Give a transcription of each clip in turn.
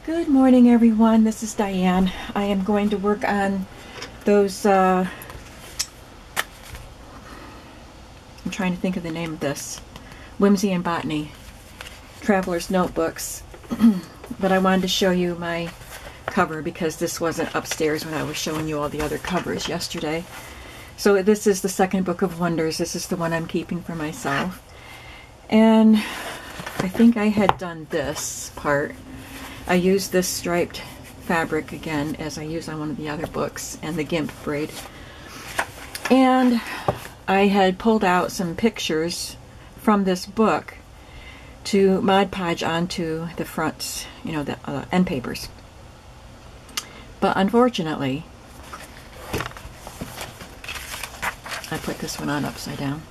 Good morning, everyone. This is Diane. I am going to work on those, I'm trying to think of the name of this, Whimsey and Botany Traveler's Notebooks. But I wanted to show you my cover because this wasn't upstairs when I was showing you all the other covers yesterday. So this is the second book of wonders. This is the one I'm keeping for myself. And I think I had done this part. I used this striped fabric again as I use on one of the other books, and the gimp braid. And I had pulled out some pictures from this book to Mod Podge onto the fronts, you know, the end papers. But unfortunately, I put this one on upside down.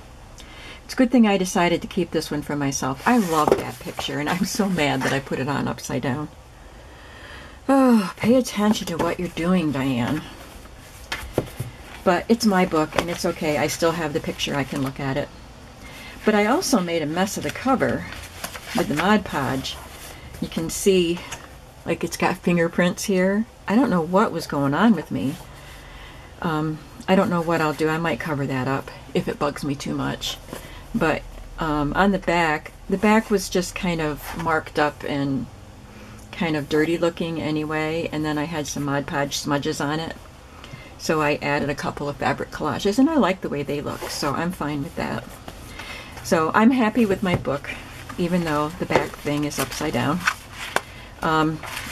It's a good thing I decided to keep this one for myself. I love that picture, and I'm so mad that I put it on upside down. Oh, pay attention to what you're doing, Diane. But it's my book, and it's okay. I still have the picture. I can look at it. But I also made a mess of the cover with the Mod Podge. You can see, like, it's got fingerprints here. I don't know what was going on with me. I don't know what I'll do. I might cover that up if it bugs me too much. But on the back was just kind of marked up and kind of dirty looking anyway, and then I had some Mod Podge smudges on it. So I added a couple of fabric collages, and I like the way they look, so I'm fine with that. So I'm happy with my book, even though the back thing is upside down.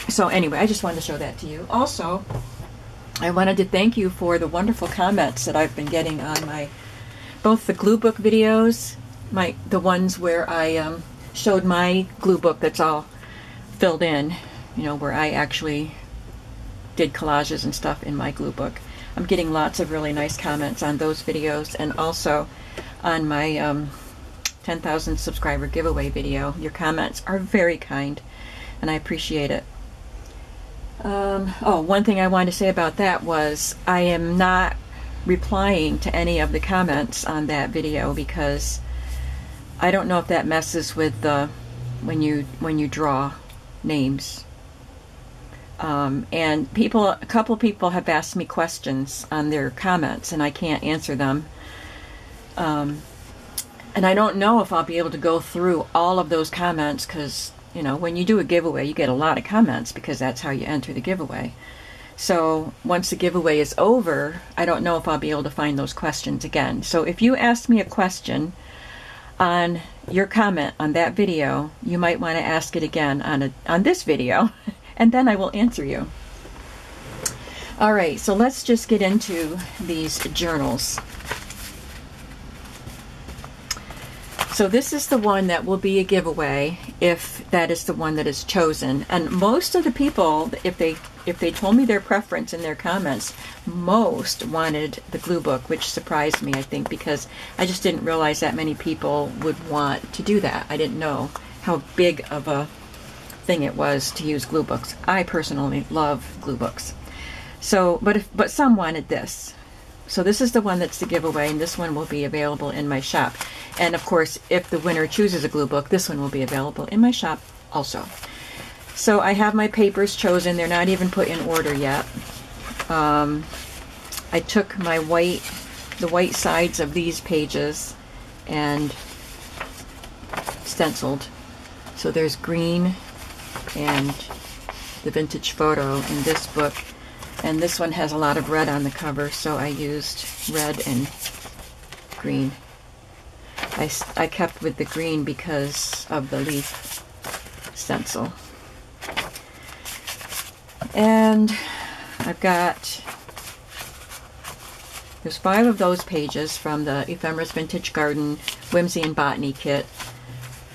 So anyway, I just wanted to show that to you. Also, I wanted to thank you for the wonderful comments that I've been getting on both the glue book videos, the ones where I showed my glue book that's all filled in, you know, where I actually did collages and stuff in my glue book. I'm getting lots of really nice comments on those videos, and also on my 10,000 subscriber giveaway video. Your comments are very kind, and I appreciate it. Oh, one thing I wanted to say about that was I am not replying to any of the comments on that video because I don't know if that messes with the when you draw names. And a couple people have asked me questions on their comments, and I can't answer them. And I don't know if I'll be able to go through all of those comments because, you know, when you do a giveaway, you get a lot of comments because that's how you enter the giveaway. So once the giveaway is over, I don't know if I'll be able to find those questions again. So if you ask me a question on your comment on that video, you might want to ask it again on this video, and then I will answer you. All right, so let's just get into these journals. So this is the one that will be a giveaway if that is the one that is chosen. And most of the people, if they told me their preference in their comments, most wanted the glue book, which surprised me, I think, because I just didn't realize that many people would want to do that. I didn't know how big of a thing it was to use glue books. I personally love glue books. So, but some wanted this. So this is the one that's the giveaway, and this one will be available in my shop. And of course, if the winner chooses a glue book, this one will be available in my shop also. So I have my papers chosen. They're not even put in order yet. I took the white sides of these pages and stenciled. So there's green and the vintage photo in this book. And this one has a lot of red on the cover, so I used red and green. I kept with the green because of the leaf stencil. And I've got, there's 5 of those pages from the Ephemera's Vintage Garden Whimsey and Botany kit.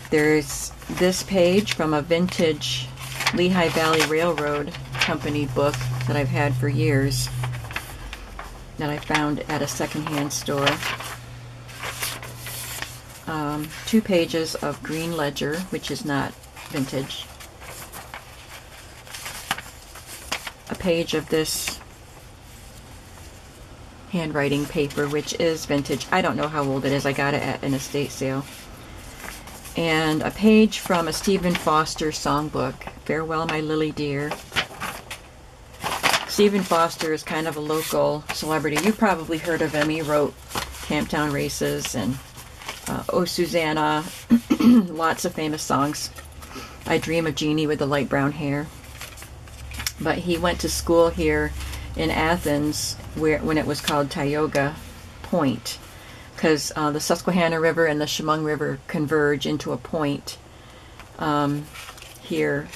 There's this page from a vintage Lehigh Valley Railroad Company book that I've had for years that I found at a secondhand store. 2 pages of green ledger, which is not vintage. A page of this handwriting paper, which is vintage. I don't know how old it is. I got it at an estate sale. And a page from a Stephen Foster songbook. Farewell, My Lily Dear. Stephen Foster is kind of a local celebrity. You've probably heard of him. He wrote Camptown Races and Oh Susanna, lots of famous songs. I Dream of Jeannie with the light brown hair. But he went to school here in Athens when it was called Tioga Point, because the Susquehanna River and the Chemung River converge into a point here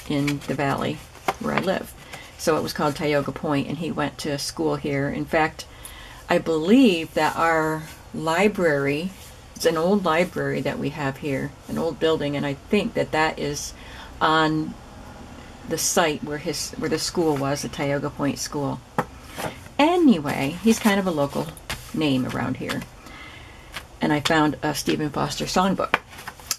in the valley where I live. So it was called Tioga Point, and he went to school here. In fact, I believe that our library, it's an old library that we have here, an old building, and I think that that is on the site where the school was, the Tioga Point School. Anyway, he's kind of a local name around here. And I found a Stephen Foster songbook.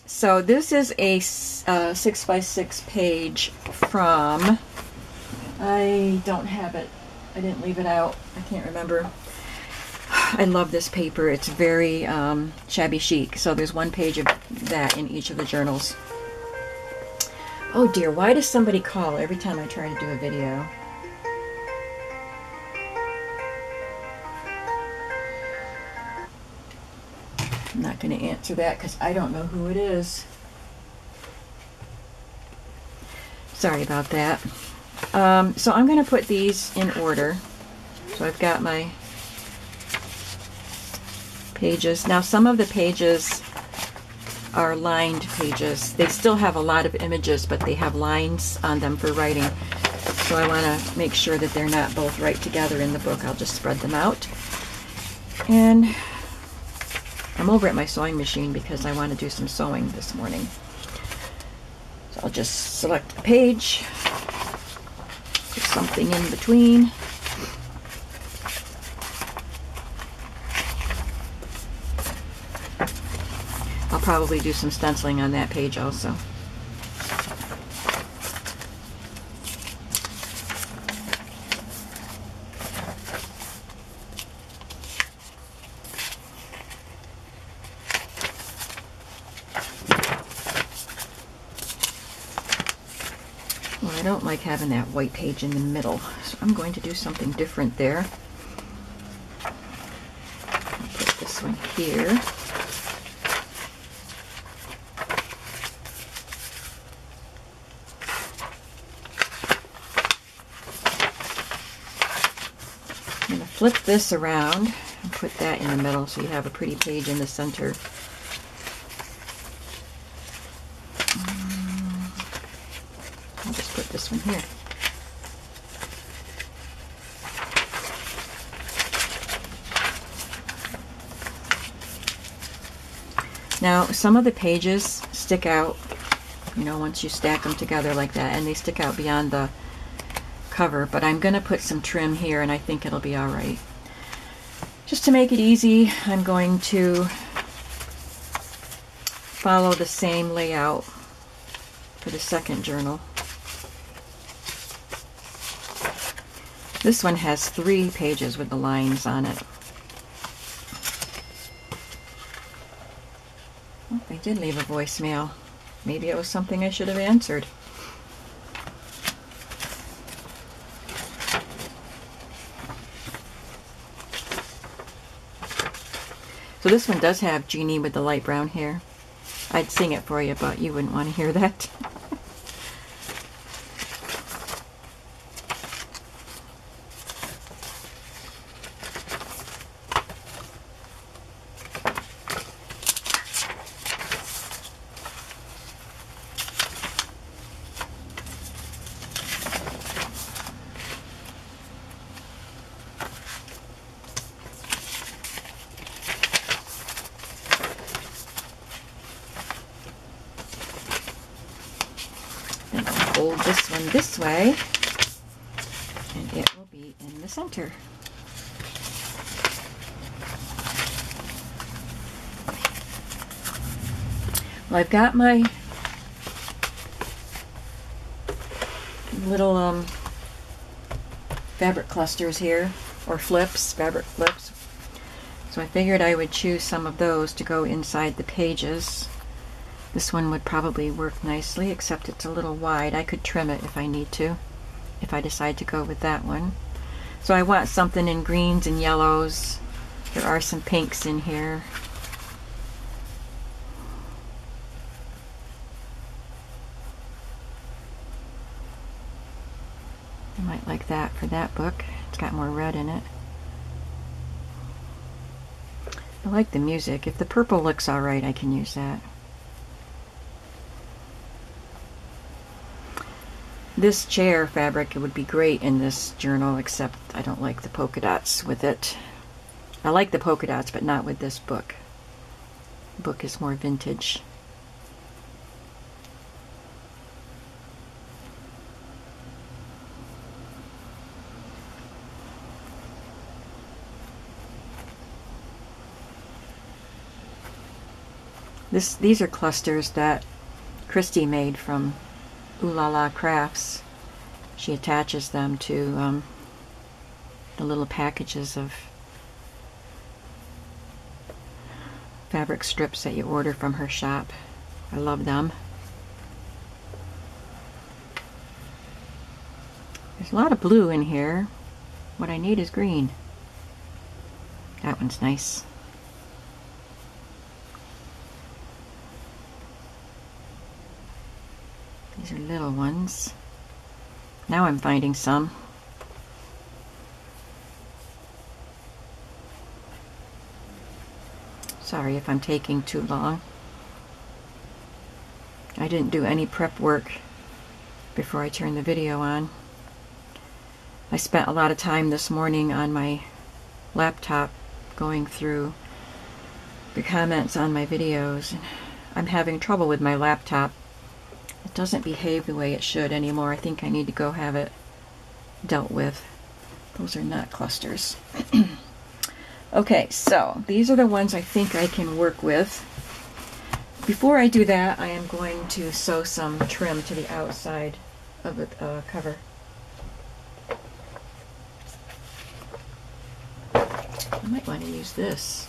So this is a 6x6 page from, I don't have it, I didn't leave it out, I can't remember. I love this paper. It's very shabby chic. So there's one page of that in each of the journals. Oh dear, why does somebody call every time I try to do a video? I'm not going to answer that because I don't know who it is. Sorry about that. So I'm going to put these in order. So I've got my pages. Now some of the pages are lined pages. They still have a lot of images, but they have lines on them for writing. So I want to make sure that they're not both right together in the book. I'll just spread them out. And I'm over at my sewing machine because I want to do some sewing this morning. So I'll just select a page, put something in between. I'll probably do some stenciling on that page also. Well, I don't like having that white page in the middle, so I'm going to do something different there. I'll put this one here. Flip this around and put that in the middle so you have a pretty page in the center. I'll just put this one here. Now some of the pages stick out, you know, once you stack them together like that, and they stick out beyond the cover, but I'm going to put some trim here and I think it'll be alright. Just to make it easy, I'm going to follow the same layout for the second journal. This one has 3 pages with the lines on it. Oh, they did leave a voicemail. Maybe it was something I should have answered. So this one does have Jeannie with the light brown hair. I'd sing it for you, but you wouldn't want to hear that. Fold this one this way, and it will be in the center. Well, I've got my little fabric clusters here, or flips, fabric flips. So I figured I would choose some of those to go inside the pages. This one would probably work nicely, except it's a little wide. I could trim it if I need to, if I decide to go with that one. So I want something in greens and yellows. There are some pinks in here. I might like that for that book. It's got more red in it. I like the music. If the purple looks alright, I can use that. This chair fabric would be great in this journal, except I don't like the polka dots with it. I like the polka dots, but not with this book. The book is more vintage. These are clusters that Christy made from Ooh La La Crafts. She attaches them to the little packages of fabric strips that you order from her shop. I love them. There's a lot of blue in here. What I need is green. That one's nice. These are little ones. Now I'm finding some. Sorry if I'm taking too long. I didn't do any prep work before I turned the video on. I spent a lot of time this morning on my laptop going through the comments on my videos. I'm having trouble with my laptop. It doesn't behave the way it should anymore. I think I need to go have it dealt with. Those are not clusters. Okay, so these are the ones I think I can work with. Before I do that, I am going to sew some trim to the outside of the cover. I might want to use this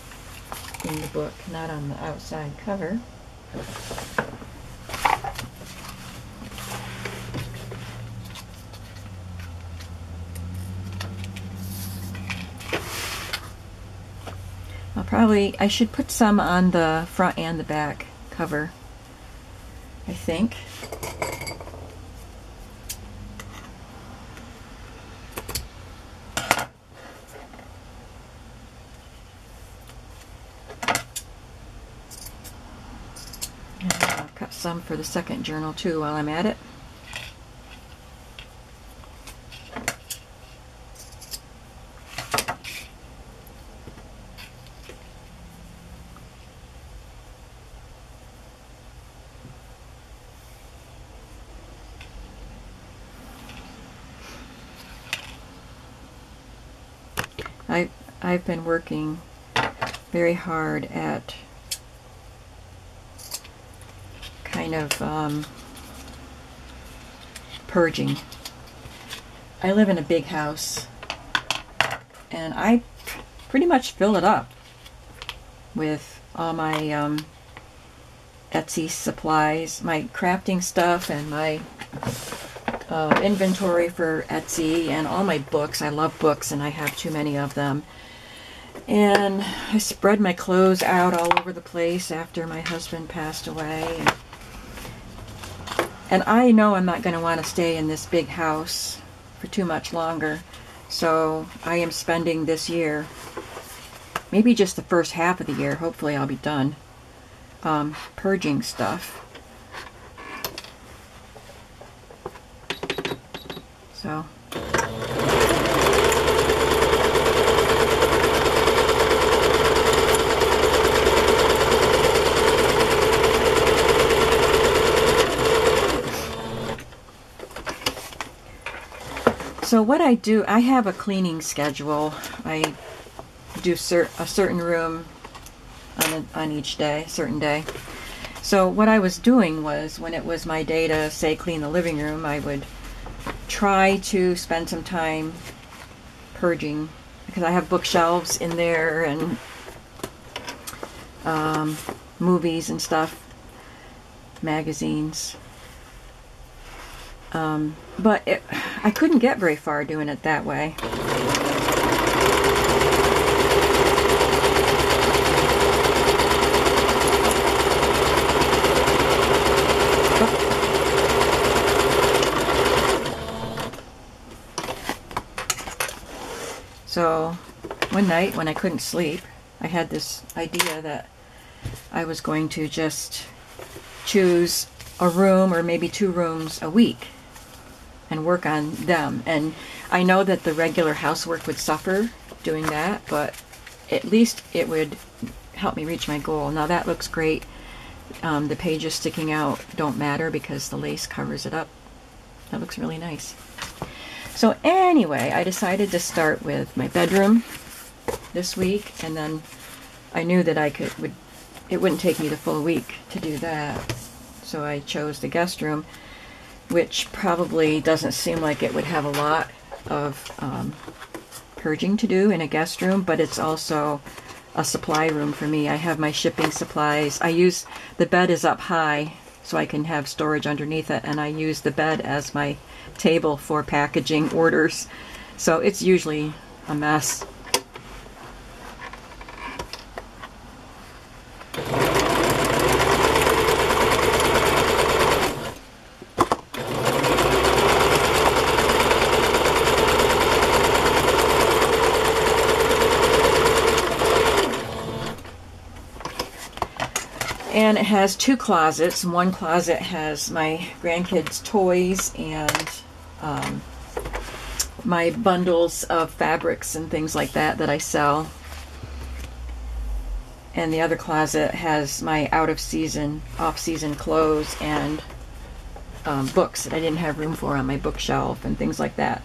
in the book, not on the outside cover. I should put some on the front and the back cover, I think. And I'll cut some for the second journal too while I'm at it. I've been working very hard at kind of purging. I live in a big house and I pretty much fill it up with all my Etsy supplies, my crafting stuff, and my inventory for Etsy, and all my books. I love books and I have too many of them. And I spread my clothes out all over the place after my husband passed away. And I know I'm not going to want to stay in this big house for too much longer. So I am spending this year, maybe just the first half of the year, hopefully I'll be done, purging stuff. So what I do, I have a cleaning schedule. I do a certain room on each day, certain day. So what I was doing was, when it was my day to, say, clean the living room, I would try to spend some time purging, because I have bookshelves in there and movies and stuff. magazines. But I couldn't get very far doing it that way. So one night when I couldn't sleep, I had this idea that I was going to just choose a room or maybe 2 rooms a week and work on them. And I know that the regular housework would suffer doing that, but at least it would help me reach my goal. Now that looks great. The pages sticking out don't matter because the lace covers it up. That looks really nice. So anyway, I decided to start with my bedroom this week, and then I knew that it wouldn't take me the full week to do that. So I chose the guest room, which probably doesn't seem like it would have a lot of purging to do in a guest room, but it's also a supply room for me. I have my shipping supplies. The bed is up high, so I can have storage underneath it, and I use the bed as my table for packaging orders. So it's usually a mess. And it has 2 closets. One closet has my grandkids' toys and my bundles of fabrics and things like that I sell. And the other closet has my out-of-season, off-season clothes and books that I didn't have room for on my bookshelf and things like that.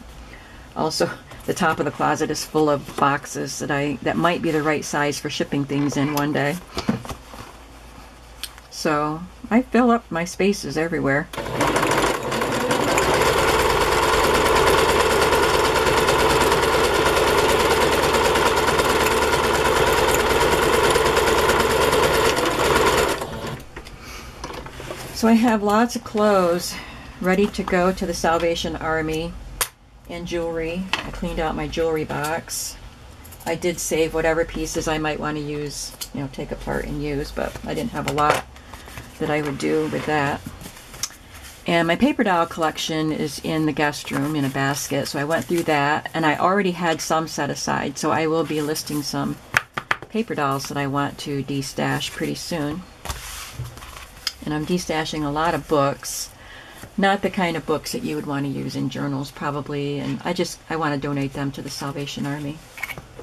Also, the top of the closet is full of boxes that might be the right size for shipping things in one day. So I fill up my spaces everywhere. So I have lots of clothes ready to go to the Salvation Army and jewelry. I cleaned out my jewelry box. I did save whatever pieces I might want to use, take apart and use, but I didn't have a lot that I would do with that. And my paper doll collection is in the guest room in a basket, so I went through that, and I already had some set aside, so I will be listing some paper dolls that I want to de-stash pretty soon. And I'm de-stashing a lot of books, not the kind of books that you would want to use in journals probably, and I want to donate them to the Salvation Army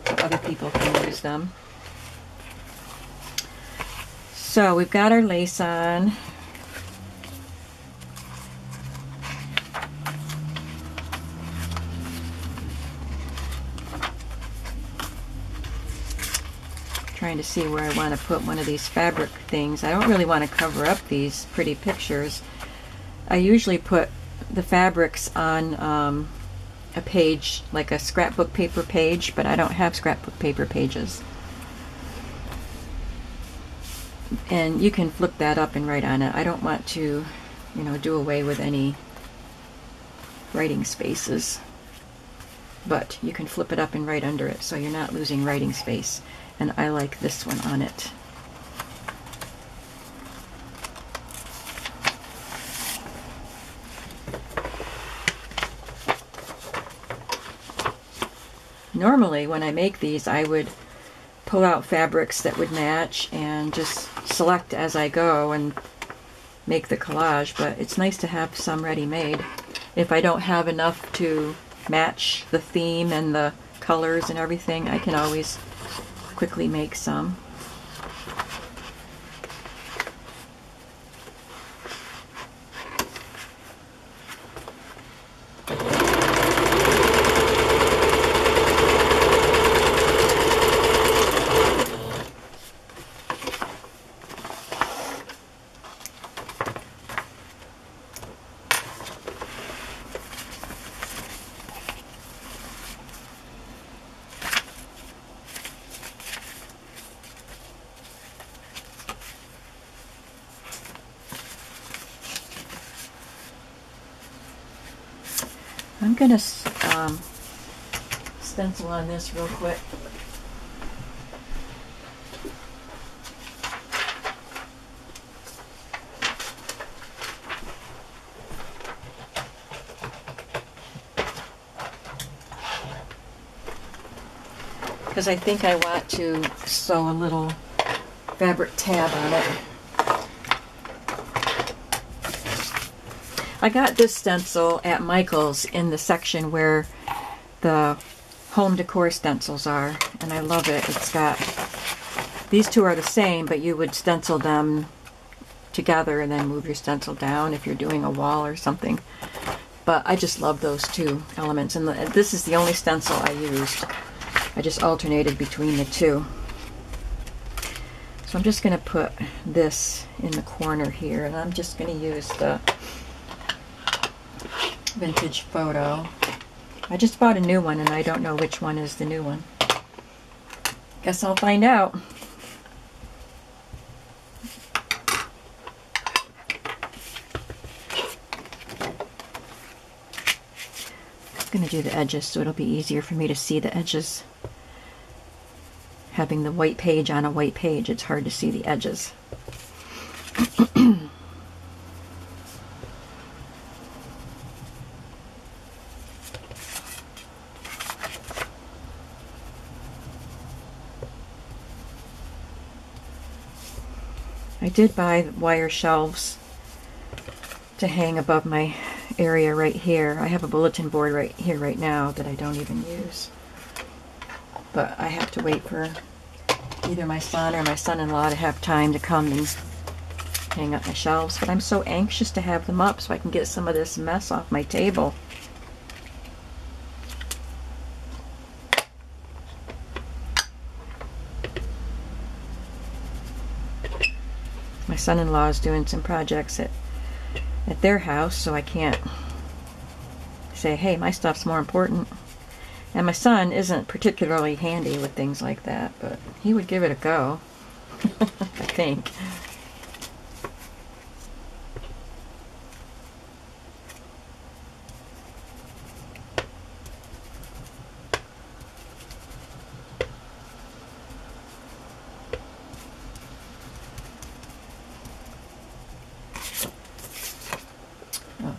so other people can use them. So we've got our lace on. Trying to see where I want to put one of these fabric things. I don't really want to cover up these pretty pictures. I usually put the fabrics on a page, like a scrapbook paper page, but I don't have scrapbook paper pages. And you can flip that up and write on it. I don't want to, do away with any writing spaces. But you can flip it up and write under it, so you're not losing writing space. And I like this one on it. Normally, when I make these, I would pull out fabrics that would match and just select as I go and make the collage, but it's nice to have some ready-made. If I don't have enough to match the theme and the colors and everything, I can always quickly make some. I'm going to stencil on this real quick. Because I think I want to sew a little fabric tab on it. I got this stencil at Michael's in the section where the home decor stencils are, and I love it. It's got, these two are the same, but you would stencil them together and then move your stencil down if you're doing a wall or something. But I just love those two elements, and this is the only stencil I used. I just alternated between the two. So I'm just going to put this in the corner here, and I'm just going to use the Vintage Photo. I just bought a new one, and I don't know which one is the new one. Guess I'll find out. I'm going to do the edges so it'll be easier for me to see the edges. Having the white page on a white page, it's hard to see the edges. I did buy wire shelves to hang above my area right here. I have a bulletin board right here right now that I don't even use. But I have to wait for either my son or my son-in-law to have time to come and hang up my shelves. But I'm so anxious to have them up so I can get some of this mess off my table. My son-in-law is doing some projects at their house, so I can't say, hey, my stuff's more important. And my son isn't particularly handy with things like that, but he would give it a go, I think.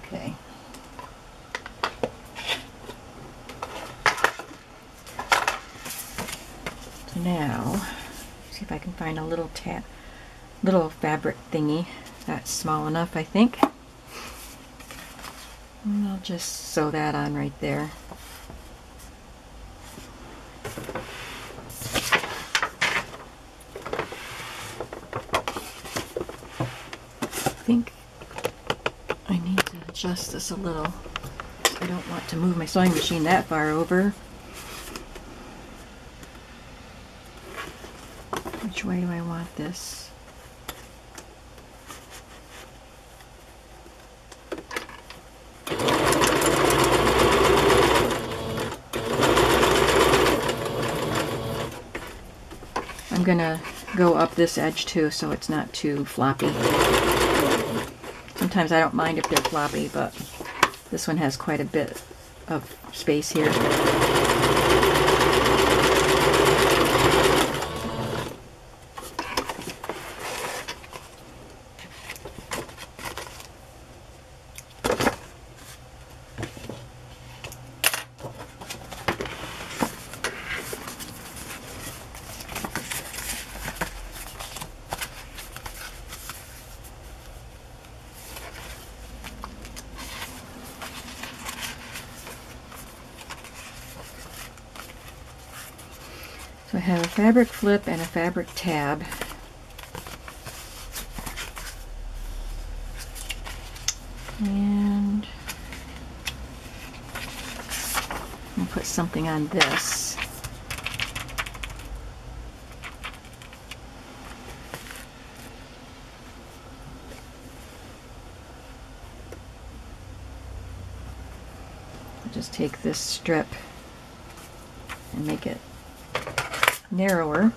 Okay. So now, see if I can find a little fabric thingy. That's small enough, I think. And I'll just sew that on right there. I think I need to adjust this a little. I don't want to move my sewing machine that far over. Which way do I want this? I'm gonna go up this edge too so it's not too floppy. Sometimes I don't mind if they're floppy, but this one has quite a bit of space here. So I have a fabric flip and a fabric tab. And I'll put something on this. I'll just take this strip and make it narrower.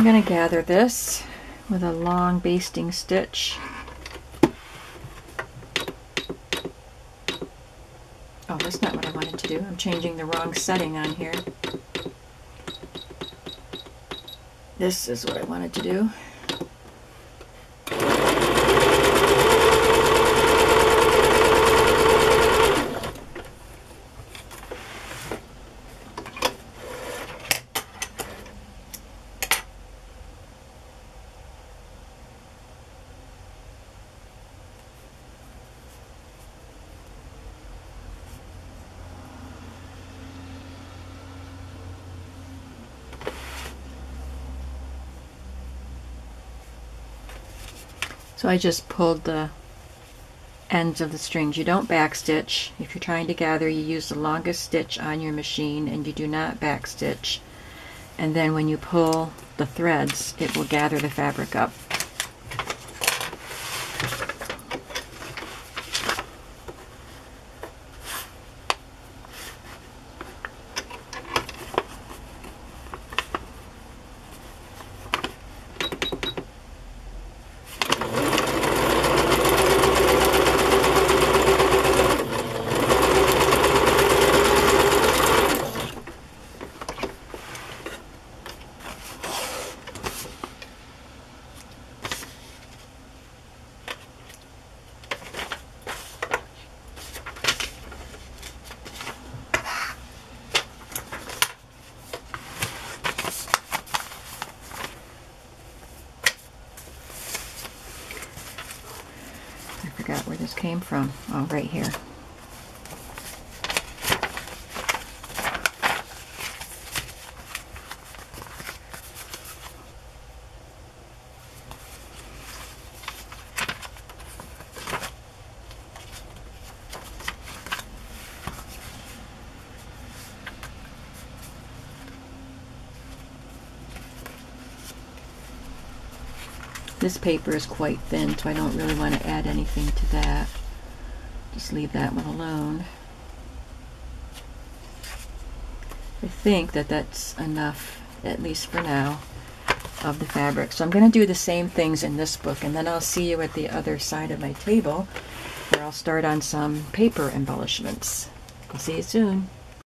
I'm going to gather this with a long basting stitch. Oh, that's not what I wanted to do. I'm changing the wrong setting on here. This is what I wanted to do. So I just pulled the ends of the strings. You don't backstitch. If you're trying to gather, you use the longest stitch on your machine and you do not backstitch. And then when you pull the threads, it will gather the fabric up. I forgot where this came from. Oh, right here. This paper is quite thin, so I don't really want to add anything to that. Just leave that one alone. I think that that's enough, at least for now, of the fabric. So I'm going to do the same things in this book, and then I'll see you at the other side of my table, where I'll start on some paper embellishments. I'll see you soon.